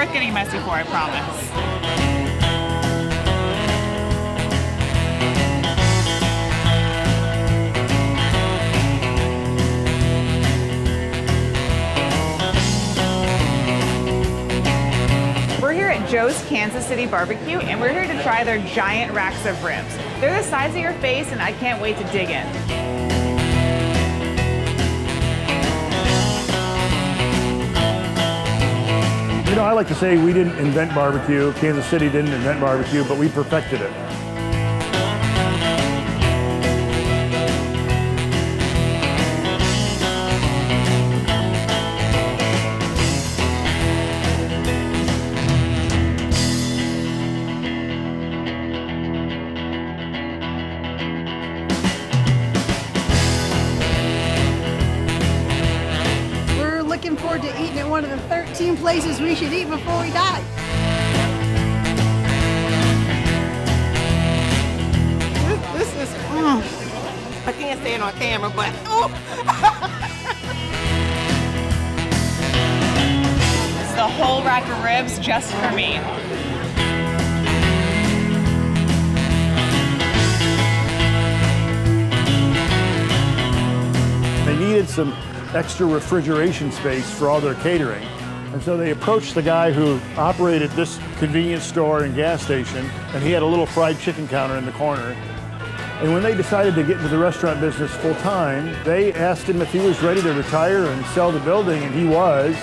worth getting messy for, I promise. We're here at Joe's Kansas City Barbecue, and we're here to try their giant racks of ribs. They're the size of your face, and I can't wait to dig in. You know, I like to say we didn't invent barbecue, Kansas City didn't invent barbecue, but we perfected it. Looking forward to eating at one of the 13 places we should eat before we die. This is, I can't say it on camera, but It's the whole rack of ribs just for me. They needed some extra refrigeration space for all their catering. And so they approached the guy who operated this convenience store and gas station, and he had a little fried chicken counter in the corner. And when they decided to get into the restaurant business full time, they asked him if he was ready to retire and sell the building, and he was.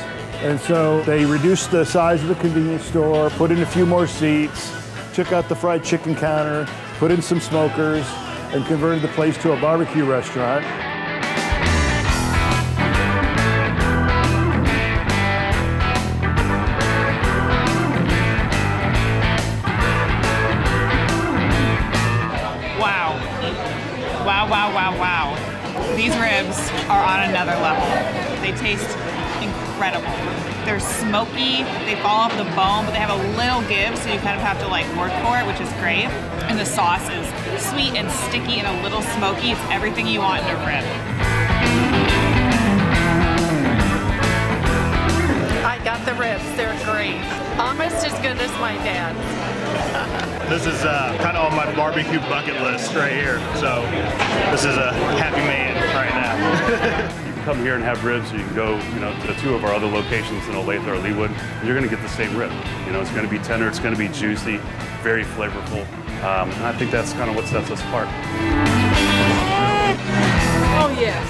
And so they reduced the size of the convenience store, put in a few more seats, took out the fried chicken counter, put in some smokers, and converted the place to a barbecue restaurant. Wow, wow, wow, wow. These ribs are on another level. They taste incredible. They're smoky, they fall off the bone, but they have a little give, so you kind of have to like work for it, which is great. And the sauce is sweet and sticky and a little smoky. It's everything you want in a rib. I got the ribs, they're great. Almost as good as my dad's. This is kind of on my barbecue bucket list right here. So this is a happy man right now. You can come here and have ribs, or you can go, to two of our other locations in Olathe or Leawood, and you're going to get the same rib. It's going to be tender, it's going to be juicy, very flavorful, and I think that's kind of what sets us apart. Oh yes.